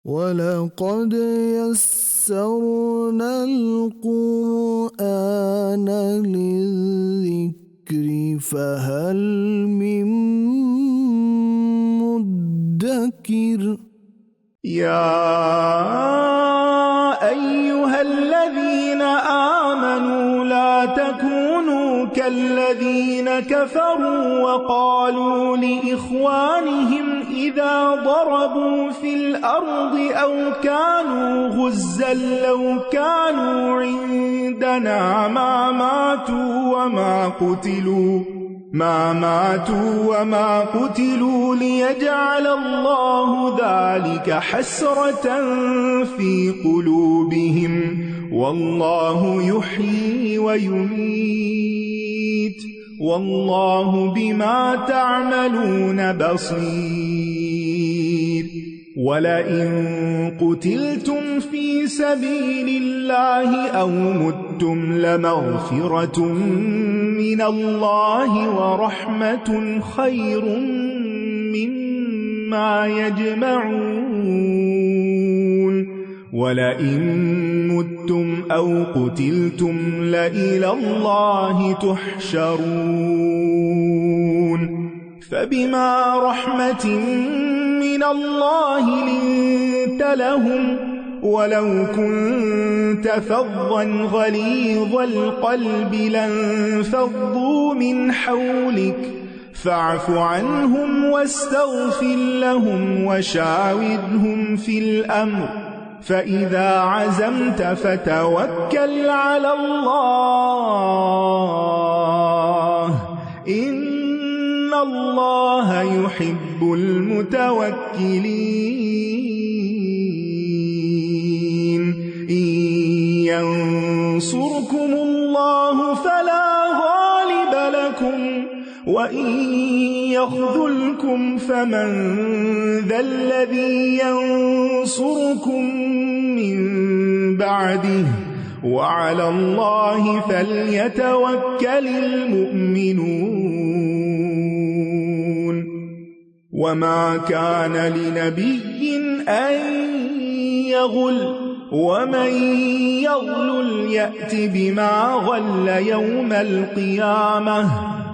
ولقد يسرنا القرآن للذكر فهل من مدكر يا أيها الذين آمنوا لا تكونوا كالذين كفروا وقالوا لإخوانهم إذا ضربوا في الأرض أو كانوا غزا لو كانوا عندنا ما ماتوا وما قتلوا ليجعل الله ذلك حسرة في قلوبهم والله يحيي ويميت والله بما تعملون بصير ولئن قتلتم في سبيل الله أو متم لمغفرة من الله ورحمة خير مما يجمعون ولئن متم أو قتلتم لإلى الله تحشرون فبما رحمة من الله لنت لهم ولو كنت فظا غليظ القلب لانفضوا من حولك فاعف عنهم واستغفر لهم وشاورهم في الأمر فإذا عزمت فتوكل على الله إن الله يحب المتوكلين إن ينصركم الله فلا غالب لكم وإن يخذلكم فمن ذا الذي ينصركم من بعده وعلى الله فليتوكل المؤمنون وما كان لنبي أن يغل ومن يغلل يأت بما غل يوم القيامة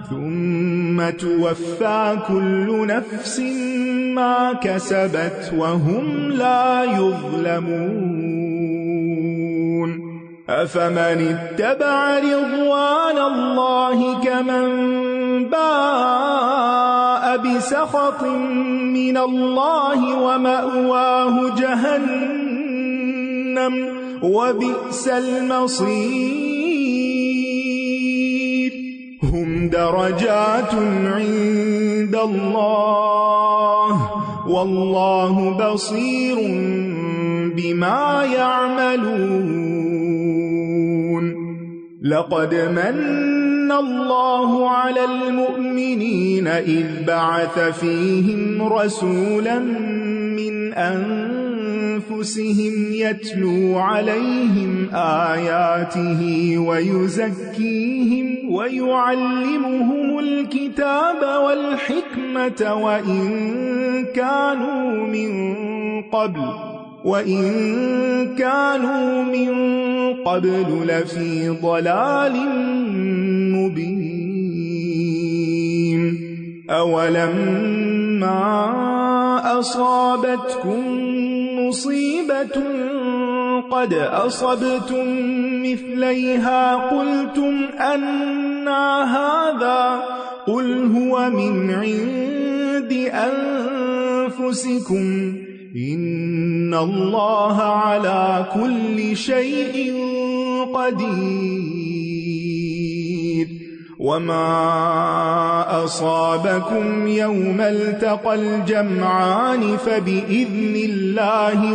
ثم توفى كل نفس ما كسبت وهم لا يظلمون أفمن اتبع رضوان الله كمن باء بسخط من الله ومأواه جهنم وبئس المصير هم درجات عند الله والله بصير بما يعملون لقد من الله على المؤمنين إذ بعث فيهم رسولا من أنفسهم يتلو عليهم آياته ويزكيهم ويعلمهم الكتاب والحكمة وإن كانوا من قبل لفي ضلال مبين أولما أصابتكم مصيبة قد أصبتم مثليها قلتم أنى هذا قل هو من عند أنفسكم إن الله على كل شيء قدير وما أصابكم يوم التقى الجمعان فبإذن الله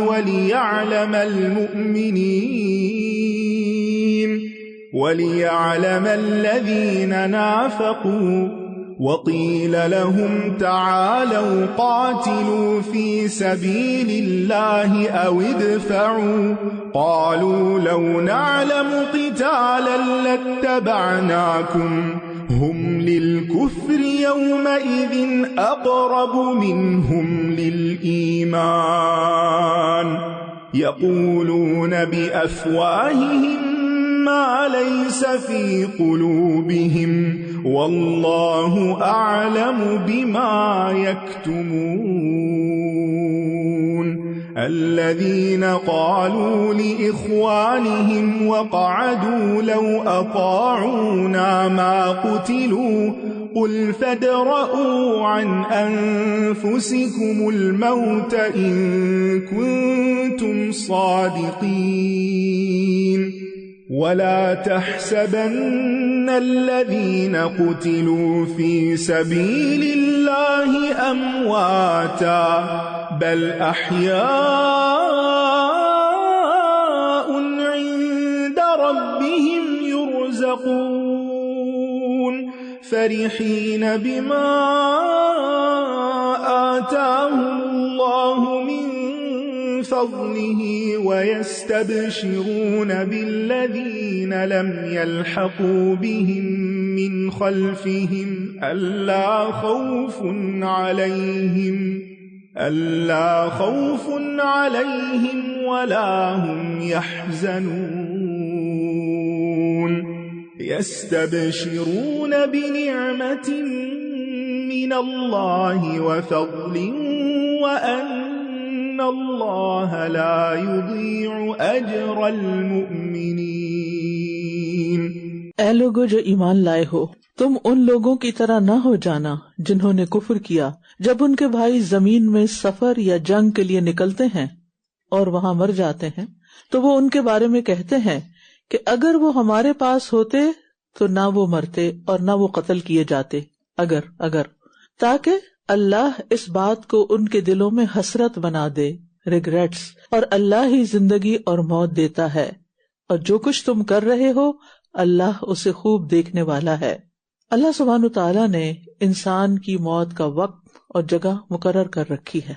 وليعلم الذين نافقوا وقيل لهم تعالوا قاتلوا في سبيل الله أو ادفعوا قالوا لو نعلم قتالا لاتبعناكم هم للكفر يومئذ أقرب منهم للإيمان يقولون بأفواههم ما ليس في قلوبهم والله أعلم بما يكتمون الذين قالوا لإخوانهم وقعدوا لو أطاعونا ما قتلوا قل فادرءوا عن أنفسكم الموت إن كنتم صادقين ولا تحسبن الذين قتلوا في سبيل الله أمواتا بل أحياء عند ربهم يرزقون فرحين بما آتاهم الله من فضله ويستبشرون بالذين لم يلحقوا بهم من خلفهم ألا خوف عليهم ولا هم يحزنون يستبشرون بنعمة من الله وفضل وأن الله لا يضيع أجر المؤمنين۔ اے لوگو جو ایمان لائے ہو، تم ان لوگوں کی طرح نہ ہو جانا جنہوں نے کفر کیا جب ان کے بھائی زمین میں سفر یا جنگ کے لیے نکلتے ہیں اور وہاں مر جاتے ہیں تو وہ ان کے بارے میں کہتے ہیں کہ اگر وہ ہمارے پاس ہوتے تو نہ وہ مرتے اور نہ وہ قتل کیے جاتے، اگر تاکہ اللہ اس بات کو ان کے دلوں میں حسرت بنا دے، ریگریٹس، اور اللہ ہی زندگی اور موت دیتا ہے اور جو کچھ تم کر رہے ہو اللہ اسے خوب دیکھنے والا ہے۔ اللہ سبحانہ تعالیٰ نے انسان کی موت کا وقت اور جگہ مقرر کر رکھی ہے،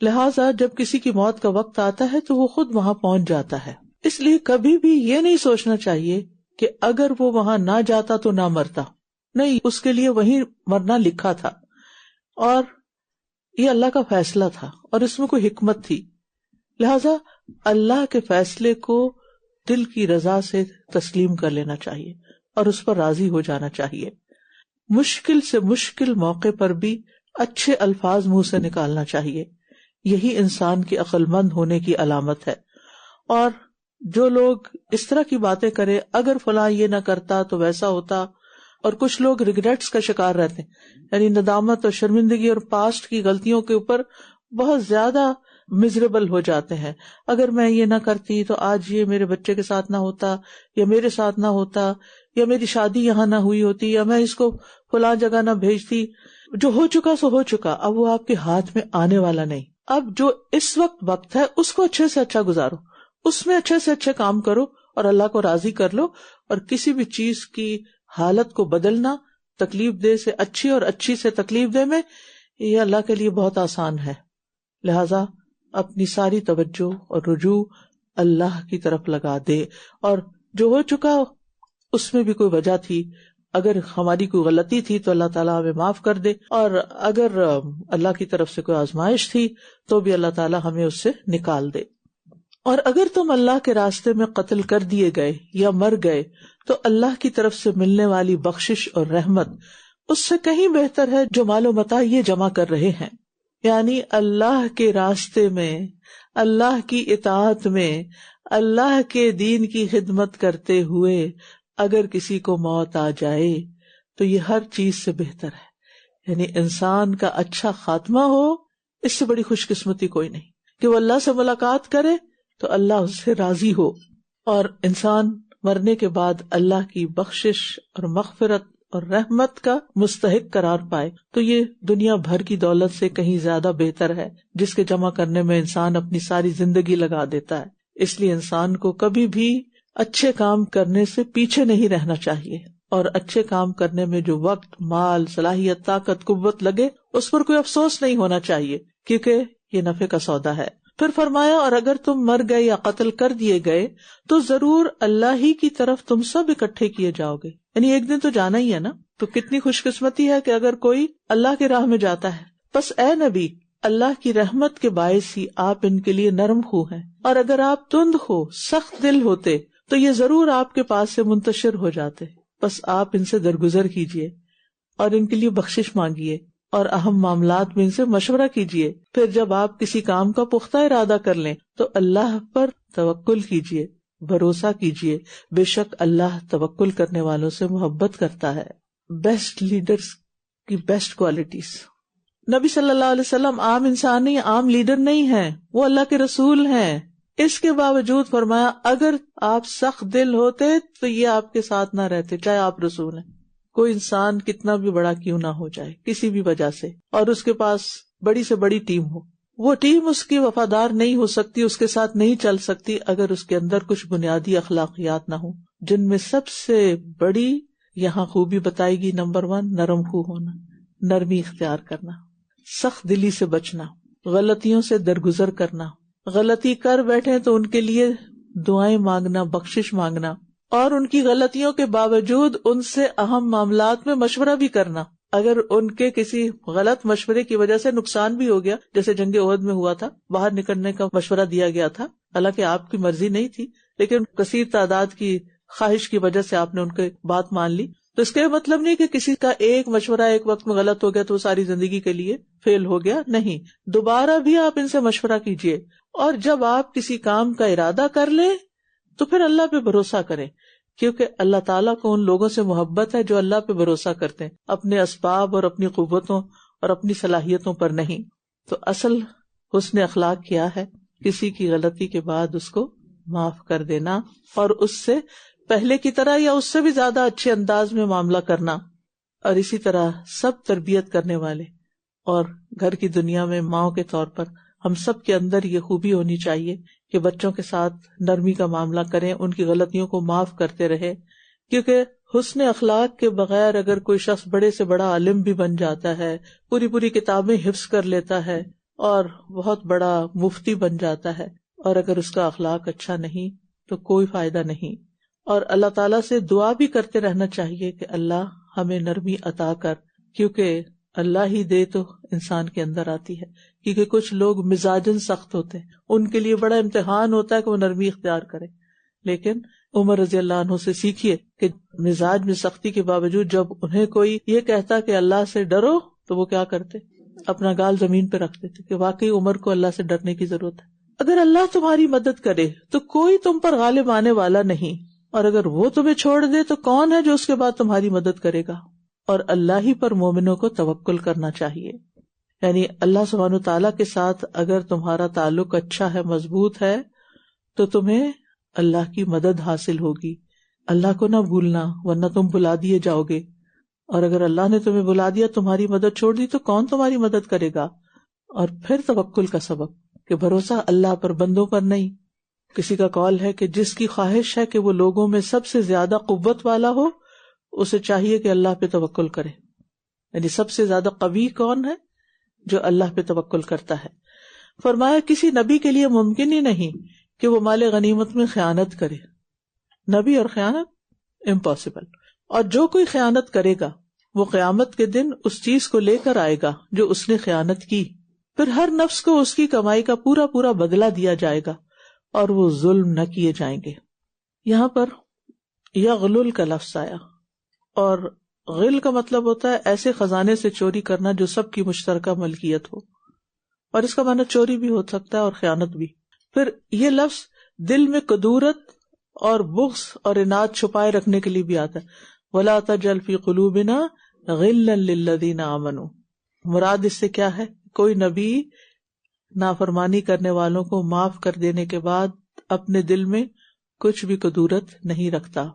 لہٰذا جب کسی کی موت کا وقت آتا ہے تو وہ خود وہاں پہنچ جاتا ہے۔ اس لیے کبھی بھی یہ نہیں سوچنا چاہیے کہ اگر وہ وہاں نہ جاتا تو نہ مرتا، نہیں، اس کے لیے وہیں مرنا لکھا تھا اور یہ اللہ کا فیصلہ تھا اور اس میں کوئی حکمت تھی، لہذا اللہ کے فیصلے کو دل کی رضا سے تسلیم کر لینا چاہیے اور اس پر راضی ہو جانا چاہیے۔ مشکل سے مشکل موقع پر بھی اچھے الفاظ منہ سے نکالنا چاہیے، یہی انسان کی عقل مند ہونے کی علامت ہے۔ اور جو لوگ اس طرح کی باتیں کرے، اگر فلاں یہ نہ کرتا تو ویسا ہوتا، اور کچھ لوگ ریگریٹس کا شکار رہتے ہیں، یعنی ندامت اور شرمندگی اور پاسٹ کی غلطیوں کے اوپر بہت زیادہ مزریبل ہو جاتے ہیں۔ اگر میں یہ نہ کرتی تو آج یہ میرے بچے کے ساتھ نہ ہوتا، یا میرے ساتھ نہ ہوتا، یا میری شادی یہاں نہ ہوئی ہوتی، یا میں اس کو فلاں جگہ نہ بھیجتی۔ جو ہو چکا سو ہو چکا، اب وہ آپ کے ہاتھ میں آنے والا نہیں۔ اب جو اس وقت ہے اس کو اچھے سے اچھا گزارو، اس میں اچھے سے اچھے کام کرو اور اللہ کو راضی کر لو۔ اور کسی بھی چیز کی حالت کو بدلنا تکلیف دہ سے اچھی اور اچھی سے تکلیف دہ میں، یہ اللہ کے لیے بہت آسان ہے۔ لہذا اپنی ساری توجہ اور رجوع اللہ کی طرف لگا دے، اور جو ہو چکا اس میں بھی کوئی وجہ تھی، اگر ہماری کوئی غلطی تھی تو اللہ تعالیٰ ہمیں معاف کر دے، اور اگر اللہ کی طرف سے کوئی آزمائش تھی تو بھی اللہ تعالیٰ ہمیں اس سے نکال دے۔ اور اگر تم اللہ کے راستے میں قتل کر دیے گئے یا مر گئے تو اللہ کی طرف سے ملنے والی بخشش اور رحمت اس سے کہیں بہتر ہے جو مال و متاع یہ جمع کر رہے ہیں۔ یعنی اللہ کے راستے میں، اللہ کی اطاعت میں، اللہ کے دین کی خدمت کرتے ہوئے اگر کسی کو موت آ جائے تو یہ ہر چیز سے بہتر ہے۔ یعنی انسان کا اچھا خاتمہ ہو، اس سے بڑی خوش قسمتی کوئی نہیں، کہ وہ اللہ سے ملاقات کرے تو اللہ اس سے راضی ہو، اور انسان مرنے کے بعد اللہ کی بخشش اور مغفرت اور رحمت کا مستحق قرار پائے، تو یہ دنیا بھر کی دولت سے کہیں زیادہ بہتر ہے جس کے جمع کرنے میں انسان اپنی ساری زندگی لگا دیتا ہے۔ اس لیے انسان کو کبھی بھی اچھے کام کرنے سے پیچھے نہیں رہنا چاہیے، اور اچھے کام کرنے میں جو وقت، مال، صلاحیت، طاقت، قوت لگے اس پر کوئی افسوس نہیں ہونا چاہیے، کیونکہ یہ نفع کا سودا ہے۔ پھر فرمایا، اور اگر تم مر گئے یا قتل کر دیے گئے تو ضرور اللہ ہی کی طرف تم سب اکٹھے کیے جاؤ گے، یعنی ایک دن تو جانا ہی ہے نا۔ تو کتنی خوش قسمتی ہے کہ اگر کوئی اللہ کی راہ میں جاتا ہے۔ بس اے نبی، اللہ کی رحمت کے باعث ہی آپ ان کے لیے نرم خو ہیں، اور اگر آپ تند ہو، سخت دل ہوتے تو یہ ضرور آپ کے پاس سے منتشر ہو جاتے. بس آپ ان سے درگزر کیجیے اور ان کے لیے بخشش مانگیے، اور اہم معاملات میں ان سے مشورہ کیجیے. پھر جب آپ کسی کام کا پختہ ارادہ کر لیں تو اللہ پر توکل کیجیے، بھروسہ کیجیے، بے شک اللہ توکل کرنے والوں سے محبت کرتا ہے. بیسٹ لیڈرز کی بیسٹ کوالٹیز. نبی صلی اللہ علیہ وسلم عام انسان نہیں، عام لیڈر نہیں ہیں، وہ اللہ کے رسول ہیں. اس کے باوجود فرمایا اگر آپ سخت دل ہوتے تو یہ آپ کے ساتھ نہ رہتے، چاہے آپ رسول ہیں. کوئی انسان کتنا بھی بڑا کیوں نہ ہو جائے کسی بھی وجہ سے، اور اس کے پاس بڑی سے بڑی ٹیم ہو، وہ ٹیم اس کی وفادار نہیں ہو سکتی، اس کے ساتھ نہیں چل سکتی اگر اس کے اندر کچھ بنیادی اخلاقیات نہ ہوں، جن میں سب سے بڑی یہاں خوبی بتائی گی. نمبر 1 نرم خو ہونا، نرمی اختیار کرنا، سخت دلی سے بچنا، غلطیوں سے درگزر کرنا، غلطی کر بیٹھے تو ان کے لیے دعائیں مانگنا، بخشش مانگنا، اور ان کی غلطیوں کے باوجود ان سے اہم معاملات میں مشورہ بھی کرنا. اگر ان کے کسی غلط مشورے کی وجہ سے نقصان بھی ہو گیا، جیسے جنگ احد میں ہوا تھا، باہر نکلنے کا مشورہ دیا گیا تھا، حالانکہ آپ کی مرضی نہیں تھی، لیکن کثیر تعداد کی خواہش کی وجہ سے آپ نے ان کی بات مان لی. تو اس کا مطلب نہیں کہ کسی کا ایک مشورہ ایک وقت میں غلط ہو گیا تو وہ ساری زندگی کے لیے فیل ہو گیا. نہیں، دوبارہ بھی آپ ان سے مشورہ کیجیے، اور جب آپ کسی کام کا ارادہ کر لیں تو پھر اللہ پہ بھروسہ کریں، کیونکہ اللہ تعالیٰ کو ان لوگوں سے محبت ہے جو اللہ پہ بھروسہ کرتے ہیں، اپنے اسباب اور اپنی قوتوں اور اپنی صلاحیتوں پر نہیں. تو اصل حسن اخلاق کیا ہے؟ کسی کی غلطی کے بعد اس کو معاف کر دینا، اور اس سے پہلے کی طرح یا اس سے بھی زیادہ اچھے انداز میں معاملہ کرنا. اور اسی طرح سب تربیت کرنے والے اور گھر کی دنیا میں ماؤں کے طور پر ہم سب کے اندر یہ خوبی ہونی چاہیے کہ بچوں کے ساتھ نرمی کا معاملہ کریں، ان کی غلطیوں کو معاف کرتے رہے. کیونکہ حسن اخلاق کے بغیر اگر کوئی شخص بڑے سے بڑا عالم بھی بن جاتا ہے، پوری کتابیں حفظ کر لیتا ہے اور بہت بڑا مفتی بن جاتا ہے، اور اگر اس کا اخلاق اچھا نہیں تو کوئی فائدہ نہیں. اور اللہ تعالیٰ سے دعا بھی کرتے رہنا چاہیے کہ اللہ ہمیں نرمی عطا کر، کیونکہ اللہ ہی دے تو انسان کے اندر آتی ہے. کیونکہ کچھ لوگ مزاجن سخت ہوتے ہیں، ان کے لیے بڑا امتحان ہوتا ہے کہ وہ نرمی اختیار کرے. لیکن عمر رضی اللہ عنہ سے سیکھیے کہ مزاج میں سختی کے باوجود جب انہیں کوئی یہ کہتا کہ اللہ سے ڈرو تو وہ کیا کرتے؟ اپنا گال زمین پہ رکھ دیتے کہ واقعی عمر کو اللہ سے ڈرنے کی ضرورت ہے. اگر اللہ تمہاری مدد کرے تو کوئی تم پر غالب آنے والا نہیں، اور اگر وہ تمہیں چھوڑ دے تو کون ہے جو اس کے بعد تمہاری مدد کرے گا. اور اللہ ہی پر مومنوں کو توکل کرنا چاہیے. یعنی اللہ سبحانہ تعالیٰ کے ساتھ اگر تمہارا تعلق اچھا ہے، مضبوط ہے، تو تمہیں اللہ کی مدد حاصل ہوگی. اللہ کو نہ بھولنا، ورنہ تم بھلا دیے جاؤ گے. اور اگر اللہ نے تمہیں بلا دیا، تمہاری مدد چھوڑ دی، تو کون تمہاری مدد کرے گا. اور پھر توکل کا سبب کہ بھروسہ اللہ پر، بندوں پر نہیں. کسی کا قول ہے کہ جس کی خواہش ہے کہ وہ لوگوں میں سب سے زیادہ قوت والا ہو، اسے چاہیے کہ اللہ پہ توکل کرے. یعنی سب سے زیادہ قوی کون ہے؟ جو اللہ پہ توکل کرتا ہے. فرمایا کسی نبی کے لیے ممکن ہی نہیں کہ وہ مال غنیمت میں خیانت کرے. نبی اور خیانت امپاسبل. اور جو کوئی خیانت کرے گا وہ قیامت کے دن اس چیز کو لے کر آئے گا جو اس نے خیانت کی. پھر ہر نفس کو اس کی کمائی کا پورا بدلہ دیا جائے گا اور وہ ظلم نہ کیے جائیں گے. یہاں پر یغلل کا لفظ آیا، اور غل کا مطلب ہوتا ہے ایسے خزانے سے چوری کرنا جو سب کی مشترکہ ملکیت ہو، اور اس کا معنی چوری بھی ہو سکتا ہے اور خیانت بھی. پھر یہ لفظ دل میں کدورت اور بغض اور اناد چھپائے رکھنے کے لیے بھی آتا ہے. وَلَا تَجْعَلْ فِي قُلُوبِنَا غِلًّا لِّلَّذِينَ آمَنُوا. مراد اس سے کیا ہے؟ کوئی نبی نافرمانی کرنے والوں کو معاف کر دینے کے بعد اپنے دل میں کچھ بھی کدورت نہیں رکھتا.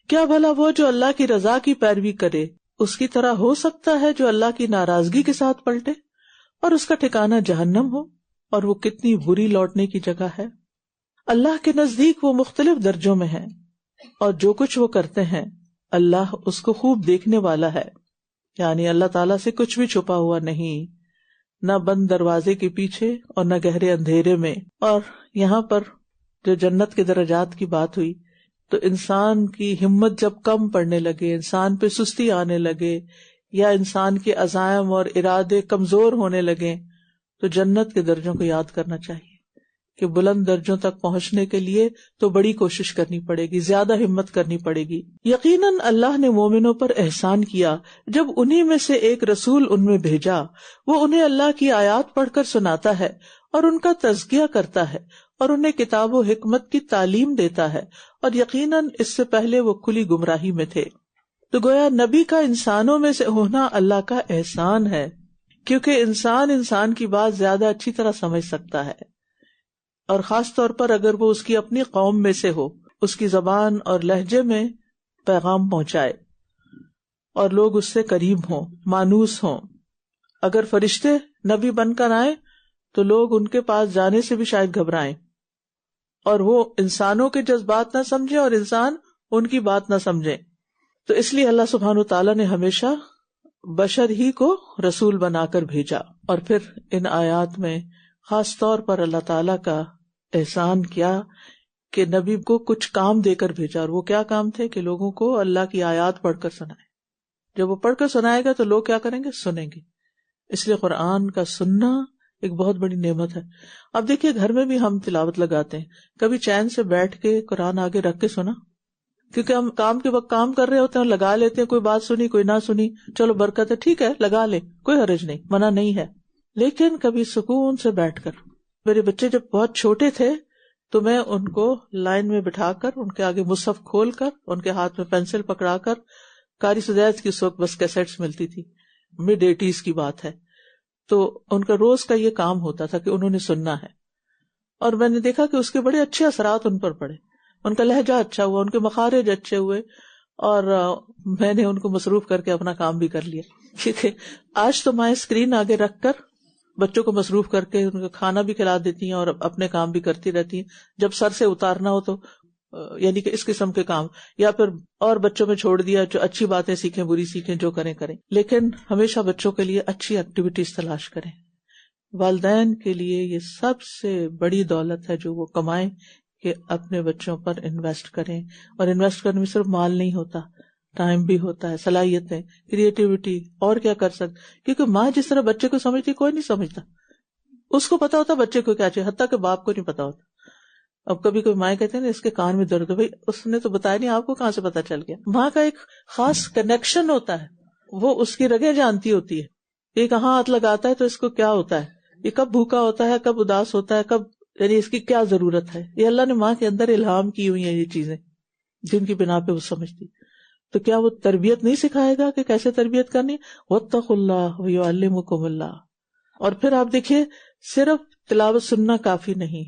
کیا بھلا وہ جو اللہ کی رضا کی پیروی کرے اس کی طرح ہو سکتا ہے جو اللہ کی ناراضگی کے ساتھ پلٹے اور اس کا ٹھکانہ جہنم ہو، اور وہ کتنی بری لوٹنے کی جگہ ہے. اللہ کے نزدیک وہ مختلف درجوں میں ہیں، اور جو کچھ وہ کرتے ہیں اللہ اس کو خوب دیکھنے والا ہے. یعنی اللہ تعالیٰ سے کچھ بھی چھپا ہوا نہیں، نہ بند دروازے کے پیچھے اور نہ گہرے اندھیرے میں. اور یہاں پر جو جنت کے درجات کی بات ہوئی تو انسان کی ہمت جب کم پڑنے لگے، انسان پہ سستی آنے لگے، یا انسان کے عزائم اور ارادے کمزور ہونے لگے، تو جنت کے درجوں کو یاد کرنا چاہیے کہ بلند درجوں تک پہنچنے کے لیے تو بڑی کوشش کرنی پڑے گی، زیادہ ہمت کرنی پڑے گی۔ یقیناً اللہ نے مومنوں پر احسان کیا جب انہی میں سے ایک رسول ان میں بھیجا، وہ انہیں اللہ کی آیات پڑھ کر سناتا ہے اور ان کا تزکیہ کرتا ہے اور انہیں کتاب و حکمت کی تعلیم دیتا ہے، اور یقیناً اس سے پہلے وہ کھلی گمراہی میں تھے۔ تو گویا نبی کا انسانوں میں سے ہونا اللہ کا احسان ہے، کیونکہ انسان کی بات زیادہ اچھی طرح سمجھ سکتا ہے، اور خاص طور پر اگر وہ اس کی اپنی قوم میں سے ہو، اس کی زبان اور لہجے میں پیغام پہنچائے اور لوگ اس سے قریب ہوں، مانوس ہوں۔ اگر فرشتے نبی بن کر آئیں تو لوگ ان کے پاس جانے سے بھی شاید گھبرائیں، اور وہ انسانوں کے جذبات نہ سمجھیں اور انسان ان کی بات نہ سمجھیں۔ تو اس لیے اللہ سبحانہ وتعالیٰ نے ہمیشہ بشر ہی کو رسول بنا کر بھیجا۔ اور پھر ان آیات میں خاص طور پر اللہ تعالیٰ کا احسان کیا کہ نبی کو کچھ کام دے کر بھیجا، اور وہ کیا کام تھے کہ لوگوں کو اللہ کی آیات پڑھ کر سنائے۔ جب وہ پڑھ کر سنائے گا تو لوگ کیا کریں گے؟ سنیں گے۔ اس لیے قرآن کا سننا ایک بہت بڑی نعمت ہے۔ اب دیکھیے گھر میں بھی ہم تلاوت لگاتے ہیں، کبھی چین سے بیٹھ کے قرآن آگے رکھ کے سنا؟ کیونکہ ہم کام کے وقت کام کر رہے ہوتے ہیں، لگا لیتے ہیں، کوئی بات سنی کوئی نہ سنی، چلو برکت ہے، ٹھیک ہے لگا لے، کوئی حرج نہیں، منع نہیں ہے۔ لیکن کبھی سکون سے بیٹھ کر، میرے بچے جب بہت چھوٹے تھے تو میں ان کو لائن میں بٹھا کر ان کے آگے مصحف کھول کر ان کے ہاتھ میں پینسل پکڑا کر، قاری سدیت کی اس وقت بس کیسٹس ملتی تھی، mid 80s کی بات ہے، تو ان کا روز کا یہ کام ہوتا تھا کہ انہوں نے سننا ہے، اور میں نے دیکھا کہ اس کے بڑے اچھے اثرات ان پر پڑے، ان کا لہجہ اچھا ہوا، ان کے مخارج اچھے ہوئے، اور میں نے ان کو مصروف کر کے اپنا کام بھی کر لیا۔ کیونکہ آج تو مائیں اسکرین آگے رکھ کر بچوں کو مصروف کر کے ان کو کھانا بھی کھلا دیتی ہیں اور اپنے کام بھی کرتی رہتی ہیں، جب سر سے اتارنا ہو تو یعنی کہ اس قسم کے کام، یا پھر اور بچوں میں چھوڑ دیا، جو اچھی باتیں سیکھیں بری سیکھیں، جو کریں کریں، لیکن ہمیشہ بچوں کے لیے اچھی ایکٹیویٹیز تلاش کریں۔ والدین کے لیے یہ سب سے بڑی دولت ہے جو وہ کمائیں کہ اپنے بچوں پر انویسٹ کریں، اور انویسٹ کرنے میں صرف مال نہیں ہوتا، ٹائم بھی ہوتا ہے، صلاحیتیں، کریٹیوٹی، اور کیا کر سکتے، کیونکہ ماں جس طرح بچے کو سمجھتی کوئی نہیں سمجھتا، اس کو پتا ہوتا بچے کو کیا چاہیے، حتیٰ کہ باپ کو نہیں پتا ہوتا۔ اب کبھی کوئی مائیں کہتے ہیں نا اس کے کان میں درد ہے، بھائی اس نے تو بتایا نہیں، آپ کو کہاں سے پتا چل گیا؟ ماں کا ایک خاص کنیکشن ہوتا ہے، وہ اس کی رگیں جانتی ہوتی ہے، یہ کہاں ہاتھ لگاتا ہے تو اس کو کیا ہوتا ہے، یہ کب بھوکا ہوتا ہے، کب اداس ہوتا ہے، کب یعنی اس کی کیا ضرورت ہے۔ یہ اللہ نے ماں کے اندر الہام کی ہوئی ہیں یہ چیزیں، جن کی بنا پہ وہ سمجھتی۔ تو کیا وہ تربیت نہیں سکھائے گا کہ کیسے تربیت کرنی؟ واتقوا اللہ ویعلمکم اللہ۔ اور پھر آپ دیکھیے صرف تلاوت سننا کافی نہیں،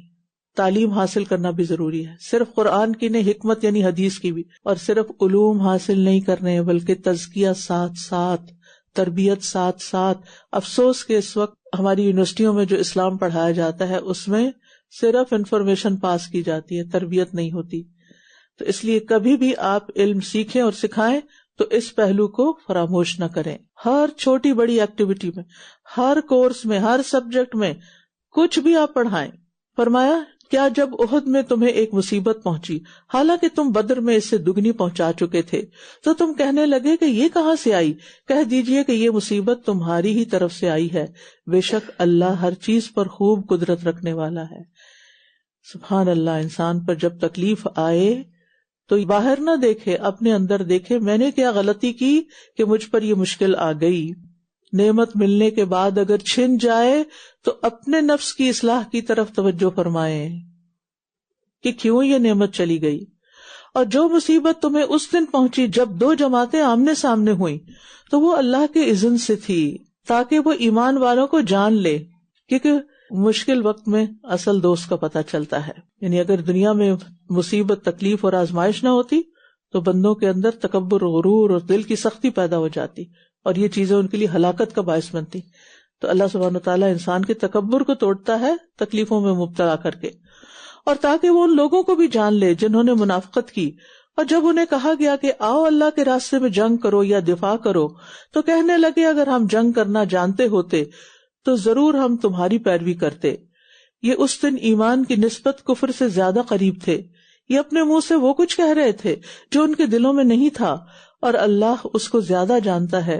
تعلیم حاصل کرنا بھی ضروری ہے، صرف قرآن کی نہیں، حکمت یعنی حدیث کی بھی، اور صرف علوم حاصل نہیں کرنے بلکہ تزکیہ ساتھ ساتھ، تربیت ساتھ ساتھ۔ افسوس کہ اس وقت ہماری یونیورسٹیوں میں جو اسلام پڑھایا جاتا ہے اس میں صرف انفارمیشن پاس کی جاتی ہے، تربیت نہیں ہوتی۔ تو اس لیے کبھی بھی آپ علم سیکھیں اور سکھائیں تو اس پہلو کو فراموش نہ کریں۔ ہر چھوٹی بڑی ایکٹیویٹی میں، ہر کورس میں، ہر سبجیکٹ میں کچھ بھی آپ پڑھائیں۔ فرمایا کیا جب احد میں تمہیں ایک مصیبت پہنچی حالانکہ تم بدر میں اس سے دگنی پہنچا چکے تھے تو تم کہنے لگے کہ یہ کہاں سے آئی؟ کہہ دیجئے کہ یہ مصیبت تمہاری ہی طرف سے آئی ہے، بے شک اللہ ہر چیز پر خوب قدرت رکھنے والا ہے۔ سبحان اللہ۔ انسان پر جب تکلیف آئے تو باہر نہ دیکھے، اپنے اندر دیکھے میں نے کیا غلطی کی کہ مجھ پر یہ مشکل آ گئی۔ نعمت ملنے کے بعد اگر چھن جائے تو اپنے نفس کی اصلاح کی طرف توجہ فرمائیں کہ کیوں یہ نعمت چلی گئی۔ اور جو مصیبت تمہیں اس دن پہنچی جب دو جماعتیں آمنے سامنے ہوئیں تو وہ اللہ کے اذن سے تھی تاکہ وہ ایمان والوں کو جان لے، کیونکہ مشکل وقت میں اصل دوست کا پتہ چلتا ہے۔ یعنی اگر دنیا میں مصیبت، تکلیف اور آزمائش نہ ہوتی تو بندوں کے اندر تکبر، غرور اور دل کی سختی پیدا ہو جاتی، اور یہ چیزیں ان کے لیے ہلاکت کا باعث بنتی۔ تو اللہ سبحانہ وتعالیٰ انسان کے تکبر کو توڑتا ہے تکلیفوں میں مبتلا کر کے، اور تاکہ وہ ان لوگوں کو بھی جان لے جنہوں نے منافقت کی۔ اور جب انہیں کہا گیا کہ آؤ اللہ کے راستے میں جنگ کرو یا دفاع کرو تو کہنے لگے اگر ہم جنگ کرنا جانتے ہوتے تو ضرور ہم تمہاری پیروی کرتے۔ یہ اس دن ایمان کی نسبت کفر سے زیادہ قریب تھے، یہ اپنے منہ سے وہ کچھ کہہ رہے تھے جو ان کے دلوں میں نہیں تھا، اور اللہ اس کو زیادہ جانتا ہے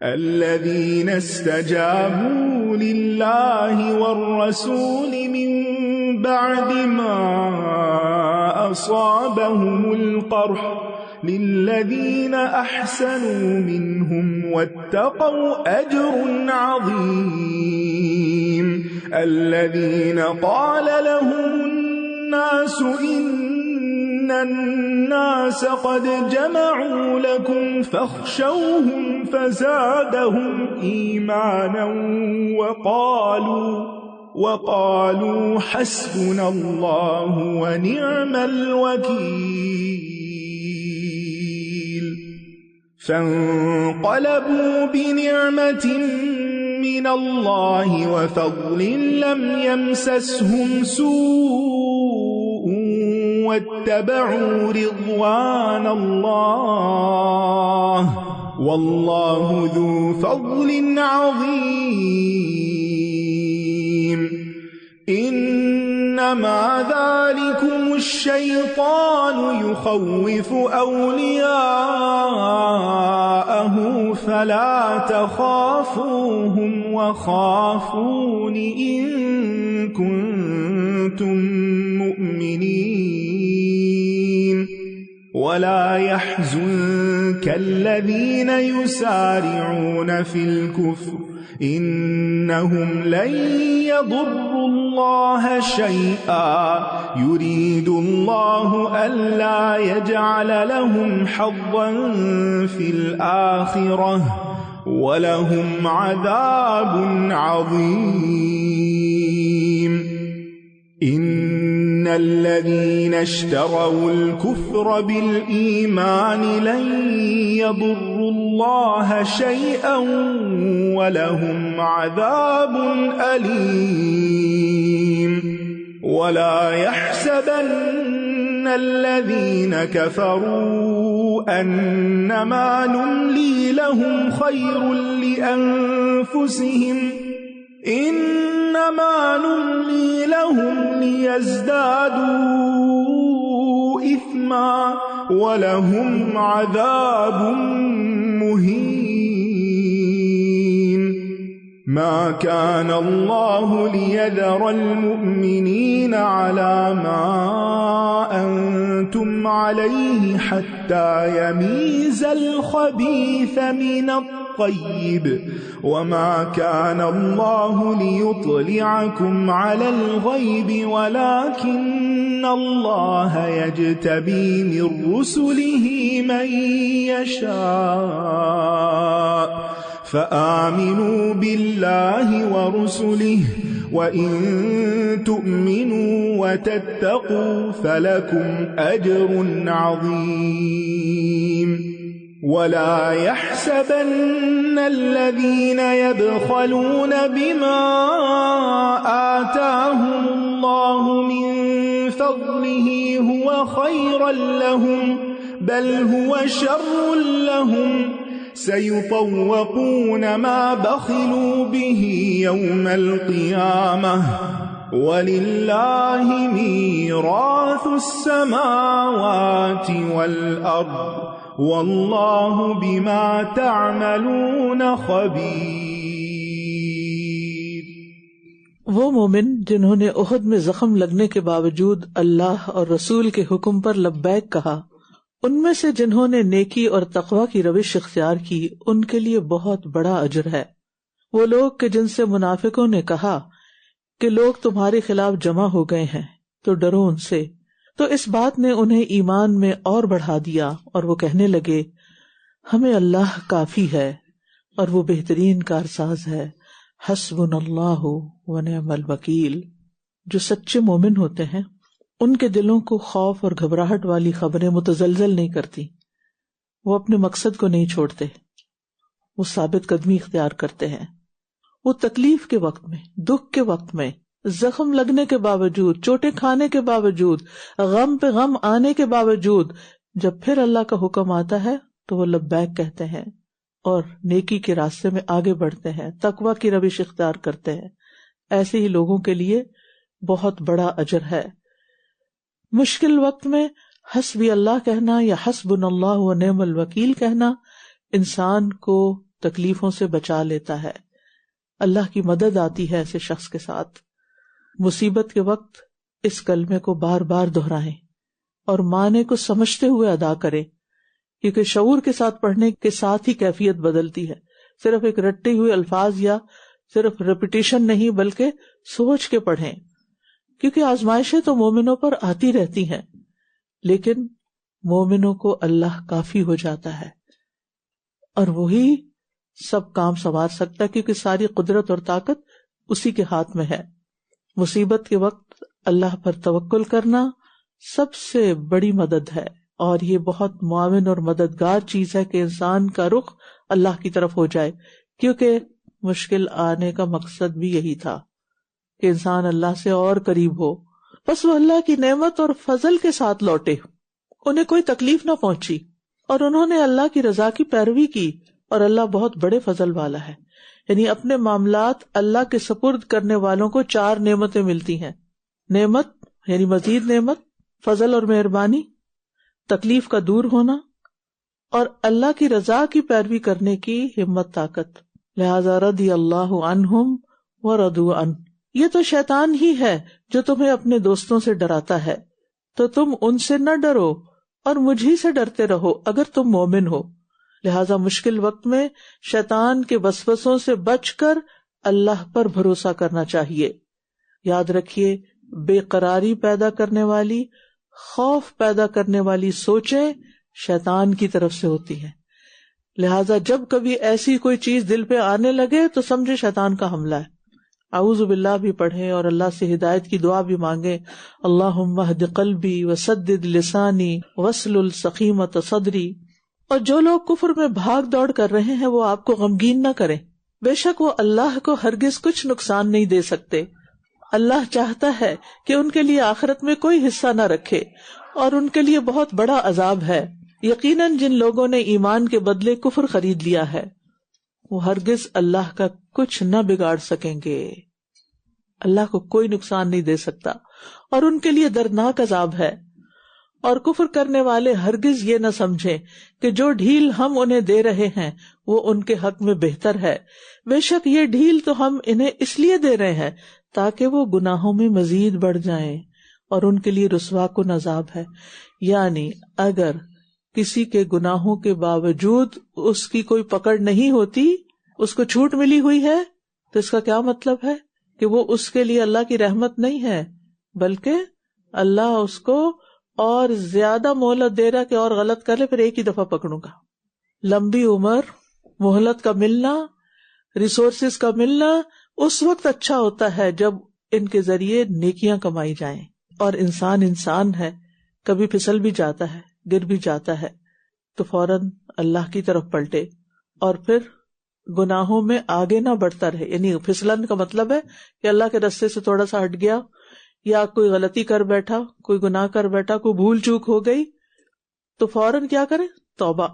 الذين استجابوا لله والرسول من بعد ما أصابهم القرح للذين أحسنوا منهم واتقوا أجر عظيم الذين قال لهم الناس إن الناس قد جمعوا لكم فاخشوهم فزادهم إيمانا وقالوا حسبنا الله ونعم الوكيل فانقلبوا بنعمة من الله وفضل لم يمسسهم سوء واتبعوا رضوان الله والله ذو فضل عظيم إنما ذلكم الشيطان يخوف أولياءه فلا تخافوهم وخافون إن كنتم مؤمنين ولا يحزنك الذين يسارعون في الكفر إنهم لن يضروا الله شيئا يريد الله ألا يجعل لهم حظا في الآخرة ولهم عذاب عظيم إن الذين اشتروا الكفر بالإيمان لن يضروا الله شيئا ولهم عذاب أليم ولا يحسبن الذين كفروا أنما نملي لهم خير لأنفسهم إنما نملي لهم ليزدادوا إثما ولهم عذاب مهين ما كان الله ليذر المؤمنين على ما أنتم عليه حتى يميز الخبيث من الطيب وما كان الله ليطلعكم على الغيب ولكن الله يجتبي من رسله من يشاء فآمنوا بالله ورسله وَإِن تُؤْمِنُوا وَتَتَّقُوا فَلَكُمْ أَجْرٌ عَظِيمٌ وَلَا يَحْسَبَنَّ الَّذِينَ يَبْخَلُونَ بِمَا آتَاهُمُ اللَّهُ مِنْ فَضْلِهِ هُوَ خَيْرًا لَهُمْ بَلْ هُوَ شَرٌّ لَهُمْ سَيُطَوَّقُونَ مَا بَخِلُوا بِهِ يَوْمَ الْقِيَامَةِ وَلِلَّهِ مِيرَاثُ السَّمَاوَاتِ وَالْأَرْضِ وَاللَّهُ بِمَا تَعْمَلُونَ خَبِيرٌ۔ وہ مومن جنہوں نے احد میں زخم لگنے کے باوجود اللہ اور رسول کے حکم پر لبیک کہا، ان میں سے جنہوں نے نیکی اور تقوی کی روش اختیار کی، ان کے لیے بہت بڑا اجر ہے۔ وہ لوگ کہ جن سے منافقوں نے کہا کہ لوگ تمہارے خلاف جمع ہو گئے ہیں تو ڈرو ان سے، تو اس بات نے انہیں ایمان میں اور بڑھا دیا اور وہ کہنے لگے ہمیں اللہ کافی ہے اور وہ بہترین کارساز ہے، حسبنا اللہ ونعم الوکیل۔ جو سچے مومن ہوتے ہیں ان کے دلوں کو خوف اور گھبراہٹ والی خبریں متزلزل نہیں کرتی، وہ اپنے مقصد کو نہیں چھوڑتے، وہ ثابت قدمی اختیار کرتے ہیں۔ وہ تکلیف کے وقت میں، دکھ کے وقت میں، زخم لگنے کے باوجود، چوٹیں کھانے کے باوجود، غم پہ غم آنے کے باوجود جب پھر اللہ کا حکم آتا ہے تو وہ لبیک کہتے ہیں اور نیکی کے راستے میں آگے بڑھتے ہیں، تقوی کی روش اختیار کرتے ہیں۔ ایسے ہی لوگوں کے لیے بہت بڑا اجر ہے۔ مشکل وقت میں حسبی اللہ کہنا یا حسبنا اللہ ونعم الوکیل کہنا انسان کو تکلیفوں سے بچا لیتا ہے، اللہ کی مدد آتی ہے ایسے شخص کے ساتھ۔ مصیبت کے وقت اس کلمے کو بار بار دہرائیں اور معنی کو سمجھتے ہوئے ادا کریں، کیونکہ شعور کے ساتھ پڑھنے کے ساتھ ہی کیفیت بدلتی ہے۔ صرف ایک رٹے ہوئے الفاظ یا صرف ریپیٹیشن نہیں بلکہ سوچ کے پڑھیں، کیونکہ آزمائشیں تو مومنوں پر آتی رہتی ہیں، لیکن مومنوں کو اللہ کافی ہو جاتا ہے اور وہی سب کام سنوار سکتا ہے، کیونکہ ساری قدرت اور طاقت اسی کے ہاتھ میں ہے۔ مصیبت کے وقت اللہ پر توکل کرنا سب سے بڑی مدد ہے، اور یہ بہت معاون اور مددگار چیز ہے کہ انسان کا رخ اللہ کی طرف ہو جائے، کیونکہ مشکل آنے کا مقصد بھی یہی تھا کہ انسان اللہ سے اور قریب ہو۔ بس وہ اللہ کی نعمت اور فضل کے ساتھ لوٹے، انہیں کوئی تکلیف نہ پہنچی اور انہوں نے اللہ کی رضا کی پیروی کی، اور اللہ بہت بڑے فضل والا ہے۔ یعنی اپنے معاملات اللہ کے سپرد کرنے والوں کو 4 نعمتیں ملتی ہیں۔ نعمت یعنی مزید نعمت، فضل اور مہربانی، تکلیف کا دور ہونا، اور اللہ کی رضا کی پیروی کرنے کی ہمت طاقت۔ لہذا رضی اللہ عنہم ورضوا عنہ، یہ تو شیطان ہی ہے جو تمہیں اپنے دوستوں سے ڈراتا ہے، تو تم ان سے نہ ڈرو اور مجھی سے ڈرتے رہو اگر تم مومن ہو۔ لہذا مشکل وقت میں شیطان کے وسوسوں سے بچ کر اللہ پر بھروسہ کرنا چاہیے۔ یاد رکھیے، بے قراری پیدا کرنے والی، خوف پیدا کرنے والی سوچیں شیطان کی طرف سے ہوتی ہیں۔ لہذا جب کبھی ایسی کوئی چیز دل پہ آنے لگے تو سمجھے شیطان کا حملہ ہے، اعوذ باللہ بھی پڑھیں اور اللہ سے ہدایت کی دعا بھی مانگیں، اللہم اہد قلبی وسدد لسانی واسلل سخیمۃ صدری۔ اور جو لوگ کفر میں بھاگ دوڑ کر رہے ہیں وہ آپ کو غمگین نہ کریں، بے شک وہ اللہ کو ہرگز کچھ نقصان نہیں دے سکتے۔ اللہ چاہتا ہے کہ ان کے لیے آخرت میں کوئی حصہ نہ رکھے اور ان کے لیے بہت بڑا عذاب ہے۔ یقیناً جن لوگوں نے ایمان کے بدلے کفر خرید لیا ہے وہ ہرگز اللہ کا کچھ نہ بگاڑ سکیں گے، اللہ کو کوئی نقصان نہیں دے سکتا، اور ان کے لیے دردناک عذاب ہے۔ اور کفر کرنے والے ہرگز یہ نہ سمجھیں کہ جو ڈھیل ہم انہیں دے رہے ہیں وہ ان کے حق میں بہتر ہے، بے شک یہ ڈھیل تو ہم انہیں اس لیے دے رہے ہیں تاکہ وہ گناہوں میں مزید بڑھ جائیں، اور ان کے لیے رسوا کن عذاب ہے۔ یعنی اگر کسی کے گناہوں کے باوجود اس کی کوئی پکڑ نہیں ہوتی، اس کو چھوٹ ملی ہوئی ہے، تو اس کا کیا مطلب ہے کہ وہ اس کے لیے اللہ کی رحمت نہیں ہے، بلکہ اللہ اس کو اور زیادہ مہلت دے رہا کہ اور غلط کر لے پھر ایک ہی دفعہ پکڑوں گا۔ لمبی عمر، مہلت کا ملنا، ریسورسز کا ملنا، اس وقت اچھا ہوتا ہے جب ان کے ذریعے نیکیاں کمائی جائیں. اور انسان ہے، کبھی پھسل بھی جاتا ہے، گر بھی جاتا ہے، تو فوراً اللہ کی طرف پلٹے اور پھر گناہوں میں آگے نہ بڑھتا رہے. یعنی پھسلن کا مطلب ہے کہ اللہ کے رستے سے تھوڑا سا ہٹ گیا، یا کوئی غلطی کر بیٹھا، کوئی گناہ کر بیٹھا، کوئی بھول چوک ہو گئی، تو فوراً کیا کرے؟ توبہ.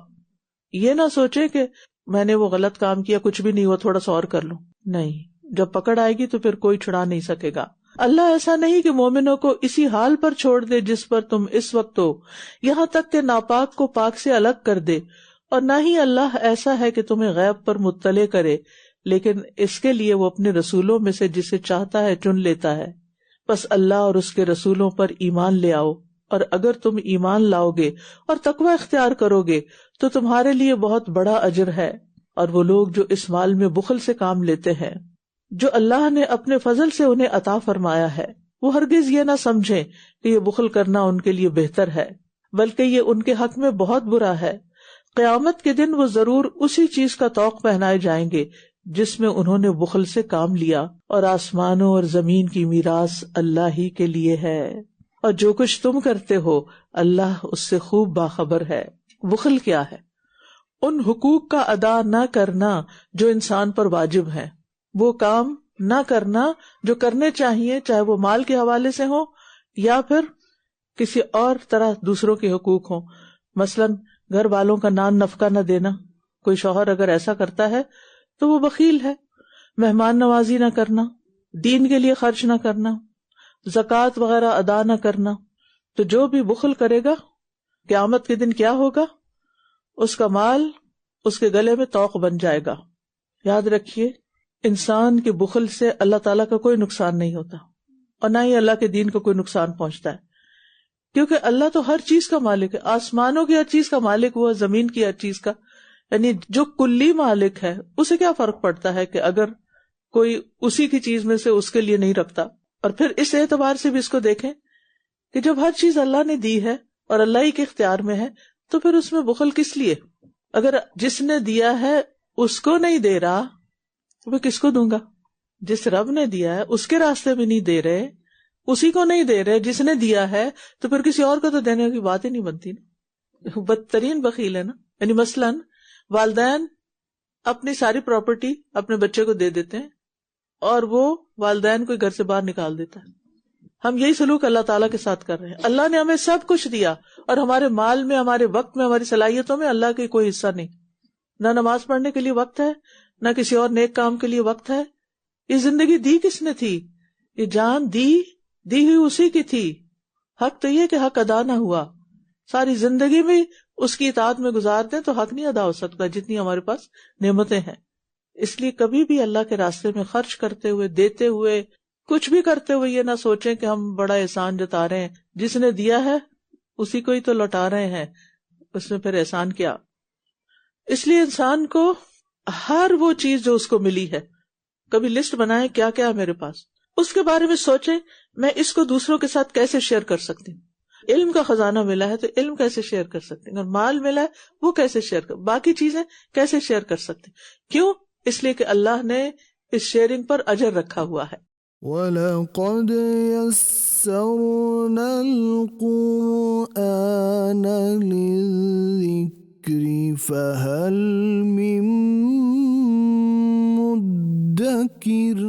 یہ نہ سوچے کہ میں نے وہ غلط کام کیا، کچھ بھی نہیں ہوا، تھوڑا سا اور کر لوں. نہیں، جب پکڑ آئے گی تو پھر کوئی چھڑا نہیں سکے گا. اللہ ایسا نہیں کہ مومنوں کو اسی حال پر چھوڑ دے جس پر تم اس وقت ہو، یہاں تک کہ ناپاک کو پاک سے الگ کر دے. اور نہ ہی اللہ ایسا ہے کہ تمہیں غیب پر مطلع کرے، لیکن اس کے لیے وہ اپنے رسولوں میں سے جسے چاہتا ہے چن لیتا ہے. بس اللہ اور اس کے رسولوں پر ایمان لے آؤ، اور اگر تم ایمان لاؤ گے اور تقوی اختیار کرو گے تو تمہارے لیے بہت بڑا اجر ہے. اور وہ لوگ جو اس مال میں بخل سے کام لیتے ہیں جو اللہ نے اپنے فضل سے انہیں عطا فرمایا ہے، وہ ہرگز یہ نہ سمجھیں کہ یہ بخل کرنا ان کے لیے بہتر ہے، بلکہ یہ ان کے حق میں بہت برا ہے. قیامت کے دن وہ ضرور اسی چیز کا طوق پہنائے جائیں گے جس میں انہوں نے بخل سے کام لیا، اور آسمانوں اور زمین کی میراث اللہ ہی کے لیے ہے، اور جو کچھ تم کرتے ہو اللہ اس سے خوب باخبر ہے. بخل کیا ہے؟ ان حقوق کا ادا نہ کرنا جو انسان پر واجب ہے، وہ کام نہ کرنا جو کرنے چاہیے، چاہے وہ مال کے حوالے سے ہو یا پھر کسی اور طرح دوسروں کے حقوق ہوں. مثلاً گھر والوں کا نان نفقہ نہ دینا. کوئی شوہر اگر ایسا کرتا ہے تو وہ بخیل ہے. مہمان نوازی نہ کرنا، دین کے لیے خرچ نہ کرنا، زکوٰۃ وغیرہ ادا نہ کرنا. تو جو بھی بخل کرے گا قیامت کے دن کیا ہوگا؟ اس کا مال اس کے گلے میں طوق بن جائے گا. یاد رکھیے، انسان کے بخل سے اللہ تعالیٰ کا کوئی نقصان نہیں ہوتا، اور نہ ہی اللہ کے دین کو کوئی نقصان پہنچتا ہے، کیونکہ اللہ تو ہر چیز کا مالک ہے. آسمانوں کی ہر چیز کا مالک ہوا، زمین کی ہر چیز کا. یعنی جو کلی مالک ہے اسے کیا فرق پڑتا ہے کہ اگر کوئی اسی کی چیز میں سے اس کے لیے نہیں رکھتا. اور پھر اس اعتبار سے بھی اس کو دیکھیں کہ جب ہر چیز اللہ نے دی ہے اور اللہ ہی کے اختیار میں ہے تو پھر اس میں بخل کس لیے؟ اگر جس نے دیا ہے اس کو نہیں دے رہا تو میں کس کو دوں گا؟ جس رب نے دیا ہے اس کے راستے میں نہیں دے رہے، اسی کو نہیں دے رہے جس نے دیا ہے، تو پھر کسی اور کو تو دینے کی بات ہی نہیں بنتی نا. بدترین بخیل ہے نا. یعنی مثلاً والدین اپنی ساری پراپرٹی اپنے بچے کو دے دیتے ہیں اور وہ والدین کو گھر سے باہر نکال دیتا ہے. ہم یہی سلوک اللہ تعالیٰ کے ساتھ کر رہے ہیں. اللہ نے ہمیں سب کچھ دیا اور ہمارے مال میں، ہمارے وقت میں، ہماری صلاحیتوں میں اللہ کا کوئی حصہ نہیں. نہ نماز پڑھنے کے لیے وقت ہے، نہ کسی اور نیک کام کے لیے وقت ہے. یہ زندگی دی کس نے تھی؟ یہ جان دی ہوئی اسی کی تھی. حق تو یہ کہ حق ادا نہ ہوا. ساری زندگی میں اس کی اطاعت میں گزار دیں تو حق نہیں ادا ہو سکتا جتنی ہمارے پاس نعمتیں ہیں. اس لیے کبھی بھی اللہ کے راستے میں خرچ کرتے ہوئے، دیتے ہوئے، کچھ بھی کرتے ہوئے یہ نہ سوچیں کہ ہم بڑا احسان جتا رہے ہیں. جس نے دیا ہے اسی کو ہی تو لوٹا رہے ہیں، اس میں پھر احسان کیا؟ اس لیے انسان کو ہر وہ چیز جو اس کو ملی ہے، کبھی لسٹ بنائیں کیا کیا ہے میرے پاس، اس کے بارے میں سوچیں میں اس کو دوسروں کے ساتھ کیسے شیئر کر سکتی ہوں. علم کا خزانہ ملا ہے تو علم کیسے شیئر کر سکتے ہیں، اور مال ملا ہے وہ کیسے شیئر کر، باقی چیزیں کیسے شیئر کر سکتے ہیں. کیوں؟ اس لیے کہ اللہ نے اس شیئرنگ پر اجر رکھا ہوا ہے. وَلَقَدْ يَسَّرْنَا الْقُرْآنَ لِلذِّكْرِ فَهَلْ مِن مُّدَّكِرٍ